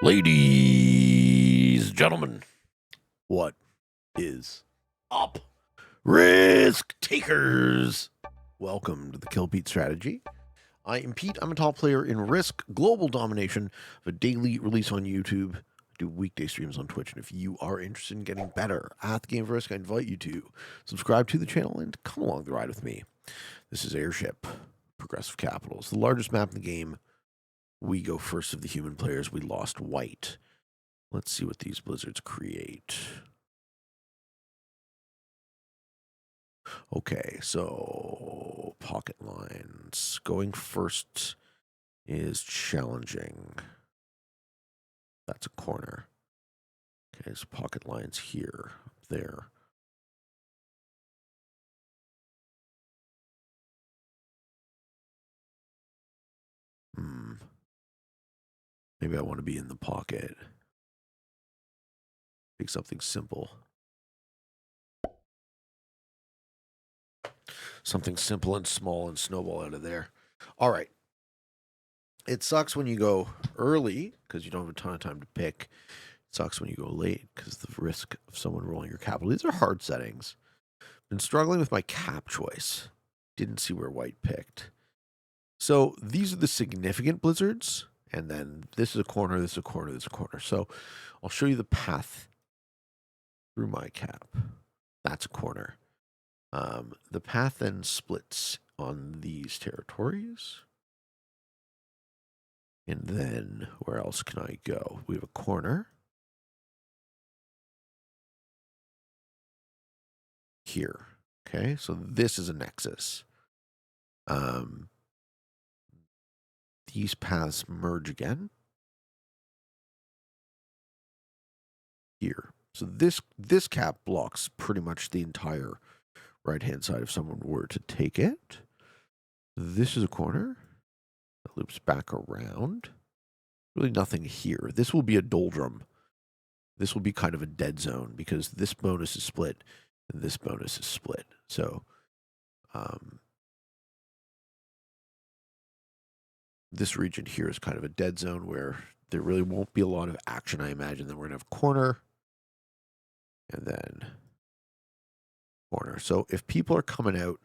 Ladies, gentlemen, what is up? Risk takers. Welcome to the Kill Pete strategy. I am Pete. I'm a top player in Risk Global Domination, a daily release on YouTube. I do weekday streams on Twitch, and if you are interested in getting better at the game of Risk, I invite you to subscribe to the channel and come along the ride with me. This is Airship, Progressive Capitals, the largest map in the game. We go first of the human players. We lost white. Let's see what these blizzards create. Okay, so pocket lines. Going first is challenging. That's a corner. Okay, so pocket lines here, there. Maybe I want to be in the pocket. Pick something simple. Something simple and small and snowball out of there. All right. It sucks when you go early because you don't have a ton of time to pick. It sucks when you go late because the risk of someone rolling your capital. These are hard settings. Been struggling with my cap choice. Didn't see where white picked. So these are the significant blizzards. And then this is a corner, this is a corner, this is a corner. So I'll show you the path through my cap. That's a corner. The path then splits on these territories. And then where else can I go? We have a corner. Here. Okay, so this is a nexus. These paths merge again. Here. So this cap blocks pretty much the entire right-hand side if someone were to take it. This is a corner that loops back around. Really nothing here. This will be a doldrum. This will be kind of a dead zone because this bonus is split and this bonus is split. So this region here is kind of a dead zone where there really won't be a lot of action, I imagine. Then we're going to have corner and then corner. So if people are coming out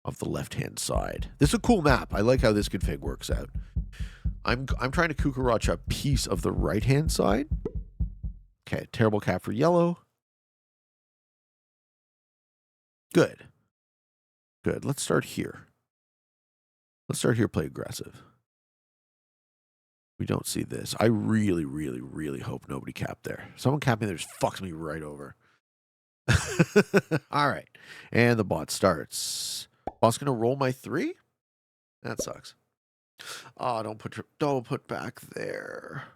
of the left-hand side, this is a cool map. I like how this config works out. I'm trying to Kukarach a piece of the right-hand side. Okay, terrible cap for yellow. Good. Good. Let's start here. Let's start here, play aggressive. We don't see this. I really, really, really hope nobody capped there. Someone capping there just fucks me right over. All right. And the bot starts. Bot's going to roll my 3? That sucks. Oh, don't put back there.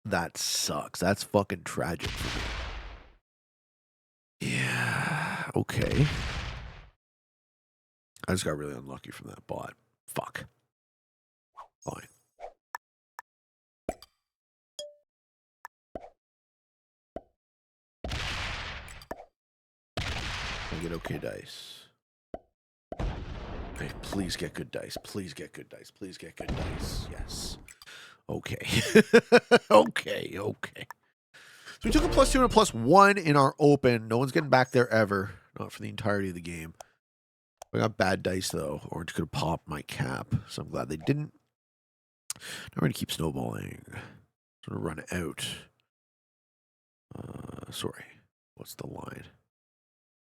That sucks. That's fucking tragic for me. Yeah. Okay. I just got really unlucky from that bot. Fuck. Fine. I get okay dice. Hey, please get good dice. Please get good dice. Please get good dice. Yes. Okay. Okay. So we took a +2 and a +1 in our open. No one's getting back there ever. Not for the entirety of the game. I got bad dice, though. Orange could have popped my cap. So I'm glad they didn't. Now we're going to keep snowballing. Sort of run out. Sorry. What's the line?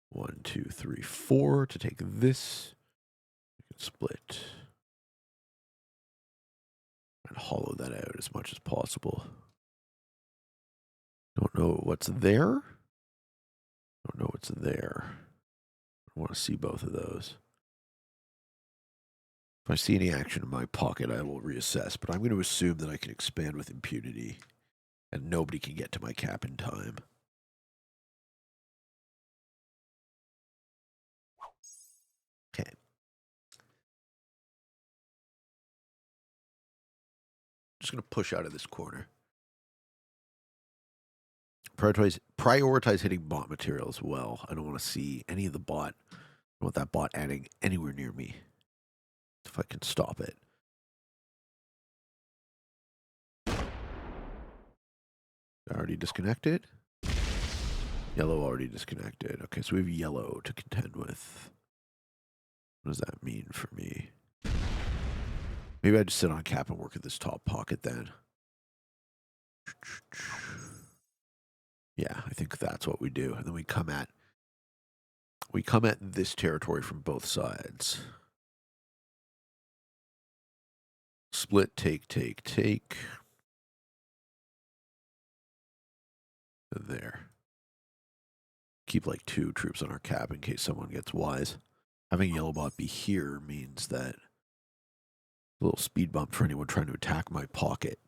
1, 2, 3, 4 to take this. We can split. And hollow that out as much as possible. Don't know what's there. Don't know what's there. I want to see both of those. If I see any action in my pocket, I will reassess. But I'm going to assume that I can expand with impunity. And nobody can get to my cap in time. Okay. Just going to push out of this corner. Prioritize hitting bot material as well. I don't want to see any of the bot. I don't want that bot adding anywhere near me. If I can stop it. Already disconnected. Yellow already disconnected. Okay, so we have yellow to contend with. What does that mean for me? Maybe I just sit on cap and work at this top pocket then. Yeah, I think that's what we do. And then we come at this territory from both sides. Split, take. There. Keep like 2 troops on our cap in case someone gets wise. Having yellow bot be here means that a little speed bump for anyone trying to attack my pocket.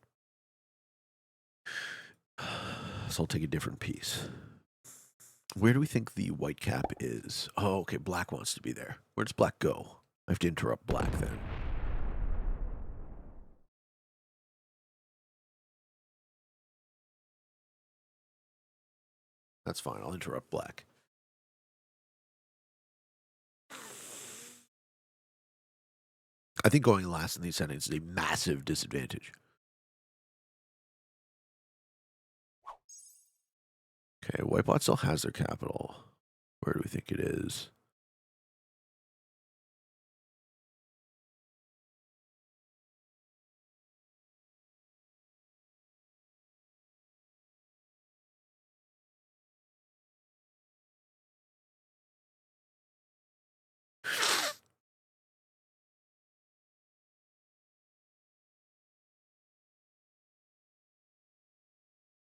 So I'll take a different piece. Where do we think the white cap is? Oh, okay, black wants to be there. Where does black go? I have to interrupt black then. That's fine, I'll interrupt black. I think going last in these settings is a massive disadvantage. Okay, white bot still has their capital. Where do we think it is?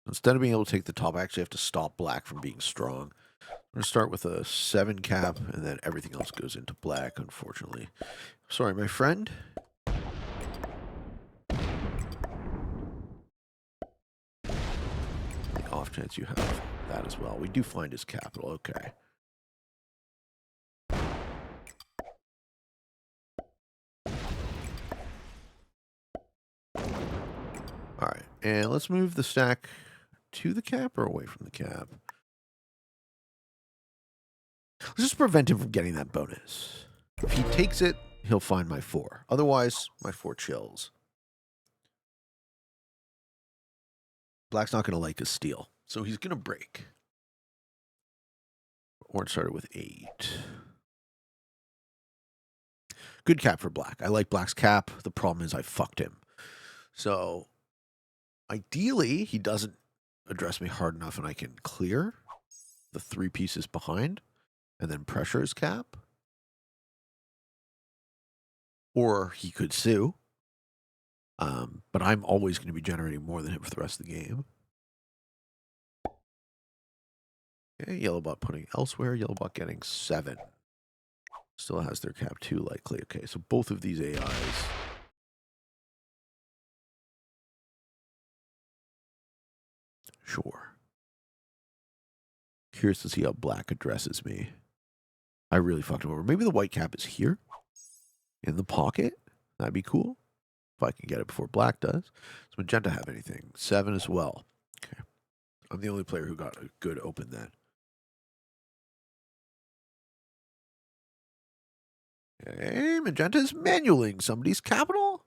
Instead of being able to take the top, I actually have to stop black from being strong. I'm going to start with a 7 cap, and then everything else goes into black, unfortunately. Sorry, my friend. The off chance you have that as well. We do find his capital, okay. Alright, and let's move the stack to the cap or away from the cap. Let's just prevent him from getting that bonus. If he takes it, he'll find my 4. Otherwise, my 4 chills. Black's not going to like his steal, so he's going to break. Orange started with 8. Good cap for black. I like black's cap. The problem is I fucked him. So, ideally, he doesn't address me hard enough and I can clear the 3 pieces behind and then pressure his cap. Or he could sue. But I'm always going to be generating more than him for the rest of the game. Okay, yellow bot putting elsewhere. Yellow bot getting 7. Still has their cap 2 likely. Okay, so both of these AIs. Sure. Curious to see how black addresses me. I really fucked him over. Maybe the white cap is here in the pocket. That'd be cool. If I can get it before black does. Does magenta have anything? 7 as well. Okay. I'm the only player who got a good open then. Okay, magenta's manualing somebody's capital.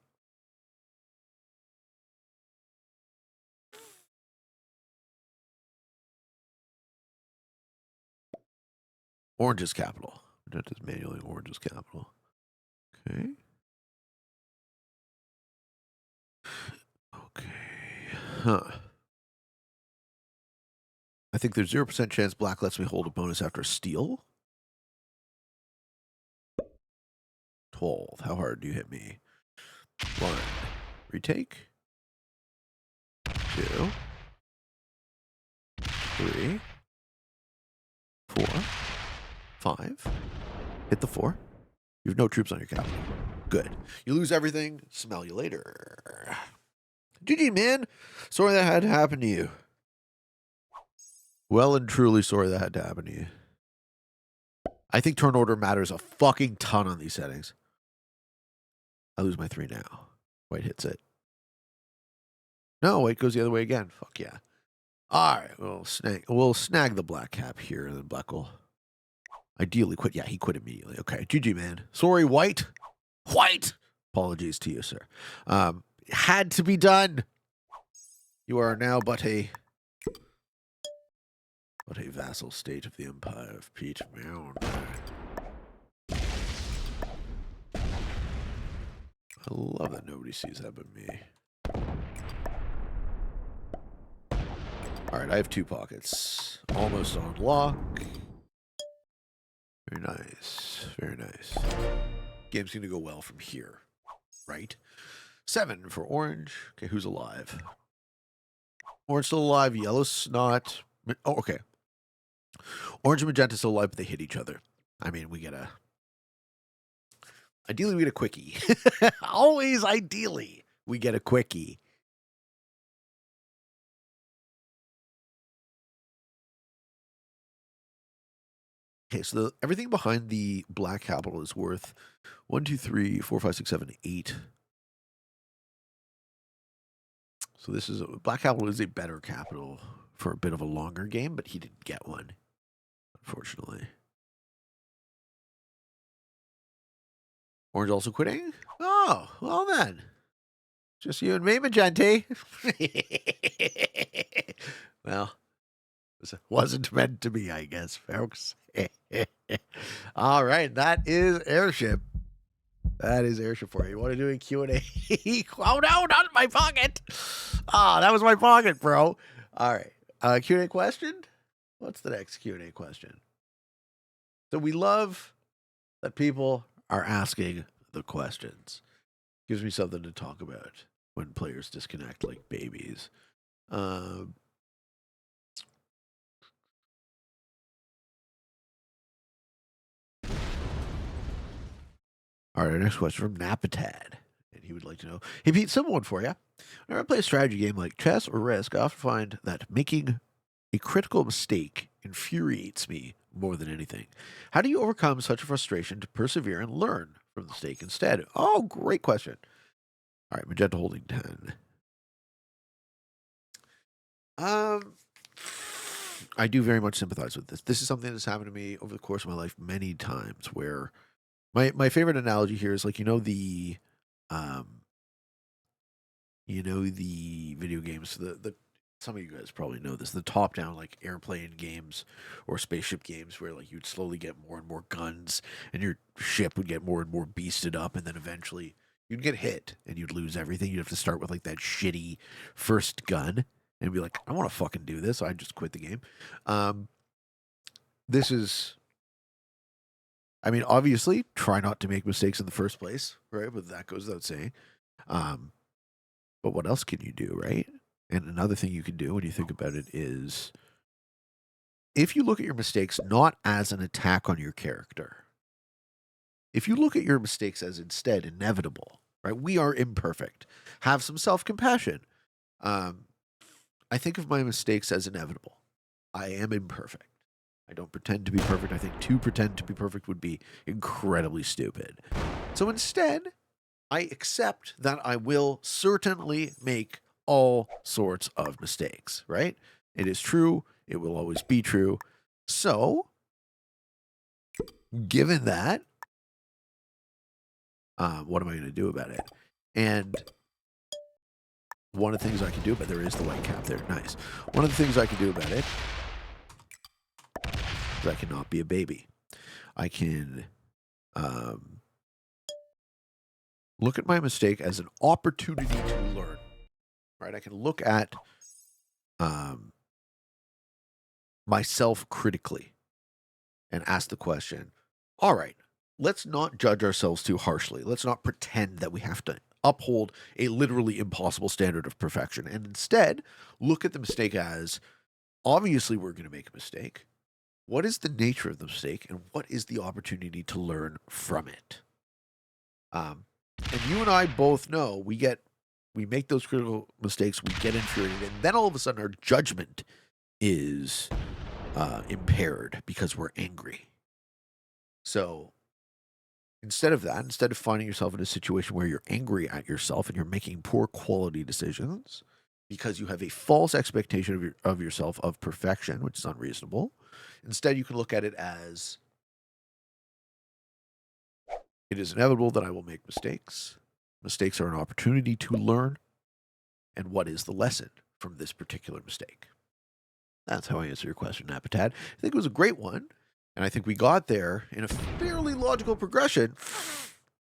Orange's capital. Magenta's manualing orange's capital. Okay. Okay. Huh. I think there's 0% chance black lets me hold a bonus after a steal. 12. How hard do you hit me? 1. Retake. 2. 3. 4. 5. Hit the 4. You have no troops on your capital. Good. You lose everything. Smell you later. GG, man. Sorry that had to happen to you. Well and truly sorry that had to happen to you. I think turn order matters a fucking ton on these settings. I lose my 3 now. White hits it. No, white goes the other way again. Fuck yeah. All right, we'll snag the black cap here, and then black will ideally quit. Yeah, he quit immediately. Okay, GG, man. Sorry, white. White. Apologies to you, sir. Had to be done. You are now but a What a vassal state of the Empire of Pete Mound. I love that nobody sees that but me. Alright, I have 2 pockets. Almost on lock. Very nice. Very nice. Game's going to go well from here. Right? 7 for orange. Okay, who's alive? Orange still alive. Yellow's not. Oh, okay. Orange and magenta still alive, but they hit each other. I mean, we get a... Ideally, we get a quickie. Always ideally, we get a quickie. Okay, so everything behind the black capital is worth 1, 2, 3, 4, 5, 6, 7, 8. So this is black capital is a better capital for a bit of a longer game, but he didn't get one, unfortunately. Orange also quitting? Oh, well then. Just you and me, Magenti. Well, it wasn't meant to be, I guess, folks. All right, that is Airship. That is Airship for you. You want to do a Q&A? Oh, no, not in my pocket. Ah, that was my pocket, bro. All right. Q&A question? What's the next Q&A question? So we love that people are asking the questions. Gives me something to talk about when players disconnect like babies. All right, our next question from Napatad. And he would like to know, hey Pete, simple one for you. Whenever I play a strategy game like chess or Risk, I often find that making a critical mistake infuriates me more than anything. How do you overcome such a frustration to persevere and learn from the mistake instead? Oh, great question. All right, magenta holding 10. I do very much sympathize with this. This is something that's happened to me over the course of my life many times where my favorite analogy here is like, the video games, the some of you guys probably know this, the top down like airplane games or spaceship games where like you'd slowly get more and more guns and your ship would get more and more beasted up, and then eventually you'd get hit and you'd lose everything. You'd have to start with like that shitty first gun and be like, I want to fucking do this. So I just quit the game. This is, I mean, obviously try not to make mistakes in the first place, right? But that goes without saying. But what else can you do, right? And another thing you can do when you think about it is if you look at your mistakes not as an attack on your character, if you look at your mistakes as instead inevitable, right? We are imperfect. Have some self-compassion. I think of my mistakes as inevitable. I am imperfect. I don't pretend to be perfect. I think to pretend to be perfect would be incredibly stupid. So instead, I accept that I will certainly make all sorts of mistakes, right? It is true. It will always be true. So, given that, what am I going to do about it? And one of the things I can do about it, there is the white cap there. Nice. One of the things I can do about it is I cannot be a baby. I can look at my mistake as an opportunity to learn, right? I can look at myself critically and ask the question, all right, let's not judge ourselves too harshly. Let's not pretend that we have to uphold a literally impossible standard of perfection. And instead, look at the mistake as, obviously we're going to make a mistake. What is the nature of the mistake, and what is the opportunity to learn from it? And you and I both know we make those critical mistakes, we get infuriated, and then all of a sudden our judgment is impaired because we're angry. So instead of that, instead of finding yourself in a situation where you're angry at yourself and you're making poor quality decisions because you have a false expectation of yourself of perfection, which is unreasonable, instead you can look at it as, it is inevitable that I will make mistakes. Mistakes are an opportunity to learn. And what is the lesson from this particular mistake? That's how I answer your question, Napatad. I think it was a great one, and I think we got there in a fairly logical progression.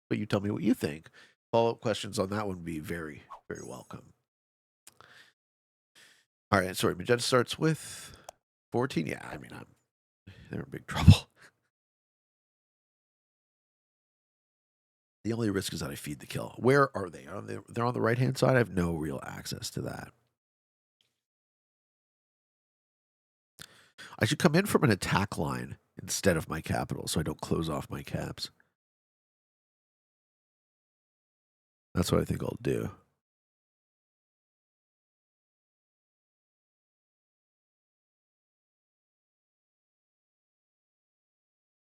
But you tell me what you think. Follow-up questions on that one would be very, very welcome. All right, sorry, Magenta starts with 14. Yeah, I mean, they're in big trouble. The only risk is that I feed the kill. Where are they? They're on the right-hand side? I have no real access to that. I should come in from an attack line instead of my capital so I don't close off my caps. That's what I think I'll do.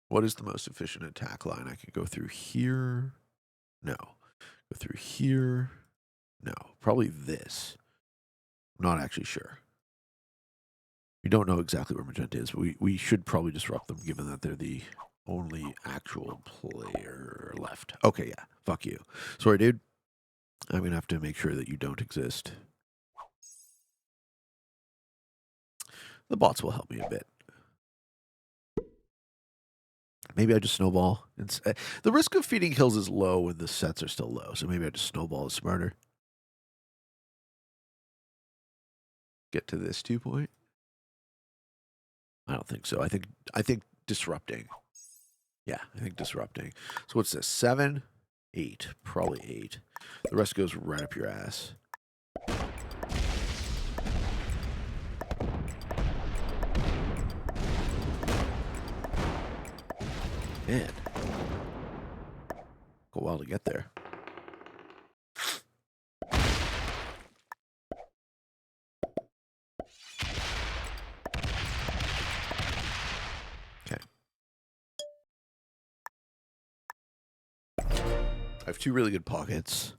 What is the most efficient attack line? I could go through here. No. Go through here. No. Probably this. I'm not actually sure. We don't know exactly where Magenta is, but we should probably disrupt them given that they're the only actual player left. Okay, yeah. Fuck you. Sorry, dude. I'm going to have to make sure that you don't exist. The bots will help me a bit. Maybe I just snowball. The risk of feeding kills is low when the sets are still low, so maybe I just snowball is smarter. Get to this 2 point. I don't think so. I think disrupting. Yeah, I think disrupting. So what's this? 7, 8, probably 8. The rest goes right up your ass. Man, go a while to get there. Okay. I have 2 really good pockets.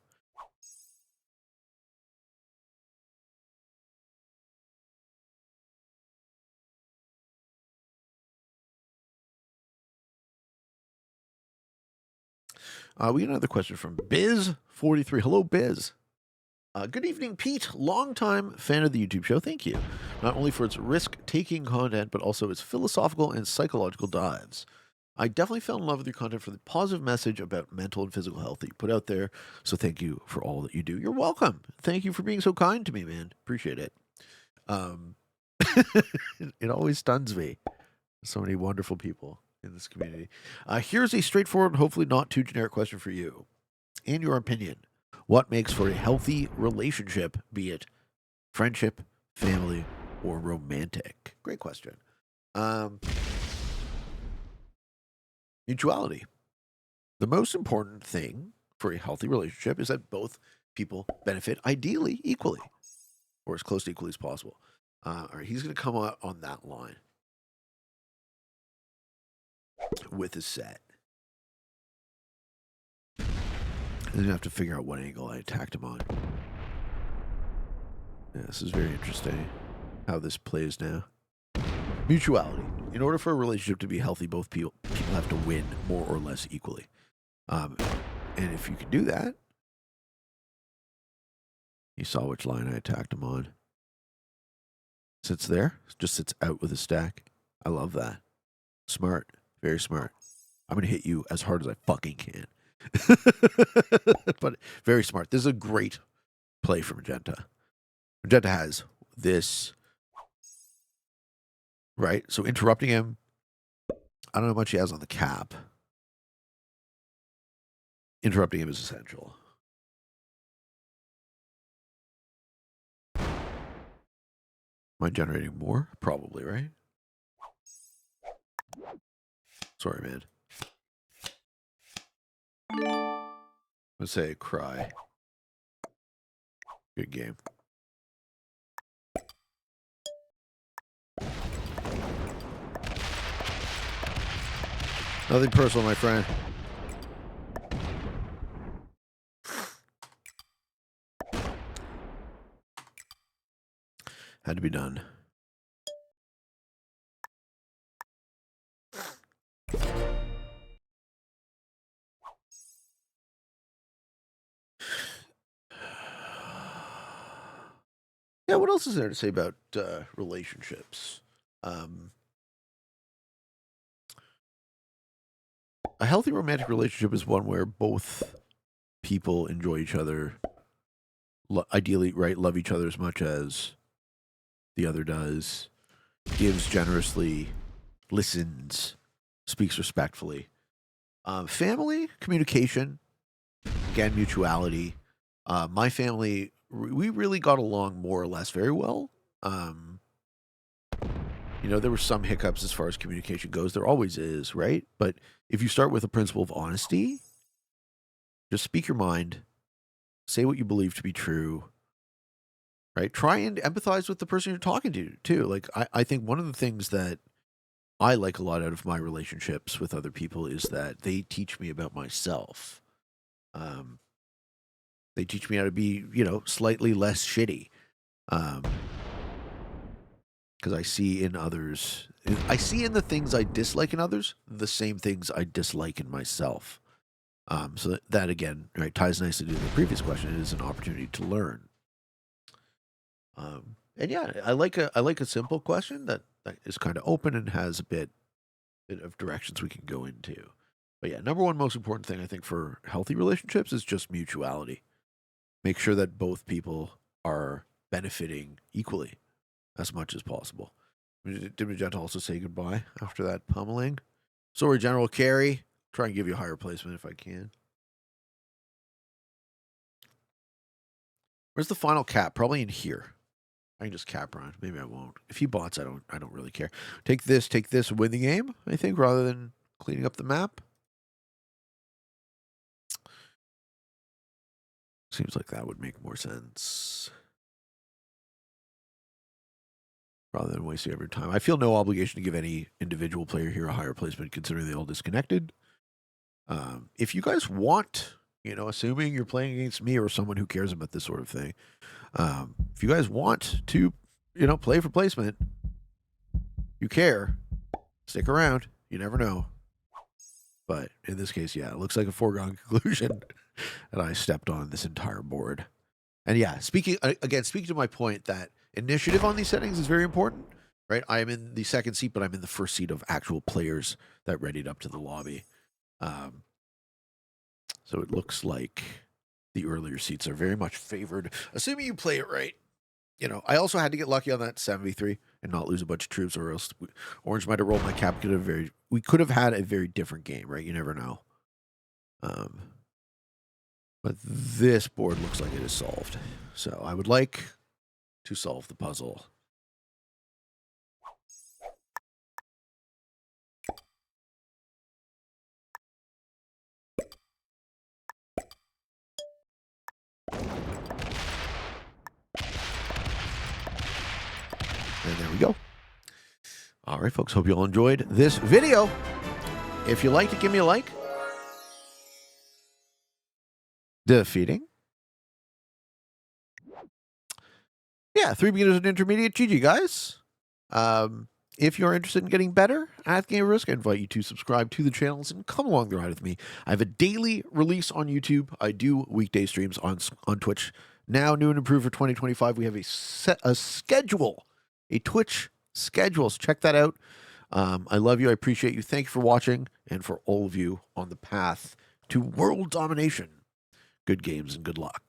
We get another question from Biz43. Hello, Biz. Good evening, Pete. Longtime fan of the YouTube show. Thank you. Not only for its risk-taking content, but also its philosophical and psychological dives. I definitely fell in love with your content for the positive message about mental and physical health that you put out there. So thank you for all that you do. You're welcome. Thank you for being so kind to me, man. Appreciate it. It always stuns me. So many wonderful people in this community. Here's a straightforward, hopefully not too generic question for you. In your opinion, what makes for a healthy relationship, be it friendship, family, or romantic? Great question. Mutuality. The most important thing for a healthy relationship is that both people benefit ideally equally, or as close to equally as possible. All right, he's going to come out on that line with his set. I'm going to have to figure out what angle I attacked him on. Yeah, this is very interesting how this plays now. Mutuality. In order for a relationship to be healthy, both people have to win more or less equally. And if you can do that, you saw which line I attacked him on. Sits there, just sits out with a stack. I love that. Smart, very smart. I'm going to hit you as hard as I fucking can. But very smart. This is a great play for Magenta. Magenta has this, right? So interrupting him, I don't know how much he has on the cap. Interrupting him is essential. Am I generating more? Probably, right? Sorry, man. Let's say cry. Good game. Nothing personal, my friend. Had to be done. Yeah, what else is there to say about relationships? A healthy romantic relationship is one where both people enjoy each other, ideally, right? Love each other as much as the other does, gives generously, listens, speaks respectfully. Family, communication, again, mutuality. My family, we really got along more or less very well. There were some hiccups as far as communication goes. There always is, right? But if you start with a principle of honesty, just speak your mind, say what you believe to be true, right? Try and empathize with the person you're talking to, too. Like, I think one of the things that I like a lot out of my relationships with other people is that they teach me about myself. They teach me how to be, slightly less shitty. Because I see in others, I see in the things I dislike in others the same things I dislike in myself. So that again, right, ties nicely to the previous question. It is an opportunity to learn. And yeah, I like a simple question that is kind of open and has a bit of directions we can go into. But yeah, number one most important thing I think for healthy relationships is just mutuality. Make sure that both people are benefiting equally as much as possible. Did Magenta also say goodbye after that pummeling? Sorry, General Carey. Try and give you a higher placement if I can. Where's the final cap? Probably in here. I can just cap around. Maybe I won't. If he bots, I don't really care. Take this, win the game, I think, rather than cleaning up the map. Seems like that would make more sense. Rather than wasting every time. I feel no obligation to give any individual player here a higher placement considering they all disconnected. If you guys want, assuming you're playing against me or someone who cares about this sort of thing, if you guys want to, play for placement, you care, stick around. You never know. But in this case, yeah, it looks like a foregone conclusion that I stepped on this entire board. And yeah, speaking to my point that initiative on these settings is very important, right? I am in the second seat, but I'm in the first seat of actual players that readied up to the lobby. So it looks like the earlier seats are very much favored, assuming you play it right. I also had to get lucky on that 7v3 and not lose a bunch of troops, or else Orange might have rolled my cap. We could have had a very different game, right? You never know. But this board looks like it is solved. So I would like to solve the puzzle. And there we go. All right, folks. Hope you all enjoyed this video. If you liked it, give me a like. Defeating. Yeah, 3 beginners and intermediate. GG, guys. If you're interested in getting better at Game of Risk, I invite you to subscribe to the channels and come along the ride with me. I have a daily release on YouTube. I do weekday streams on Twitch. Now, new and improved for 2025, we have a schedule, a Twitch schedule. So check that out. I love you. I appreciate you. Thank you for watching, and for all of you on the path to world domination. Good games and good luck.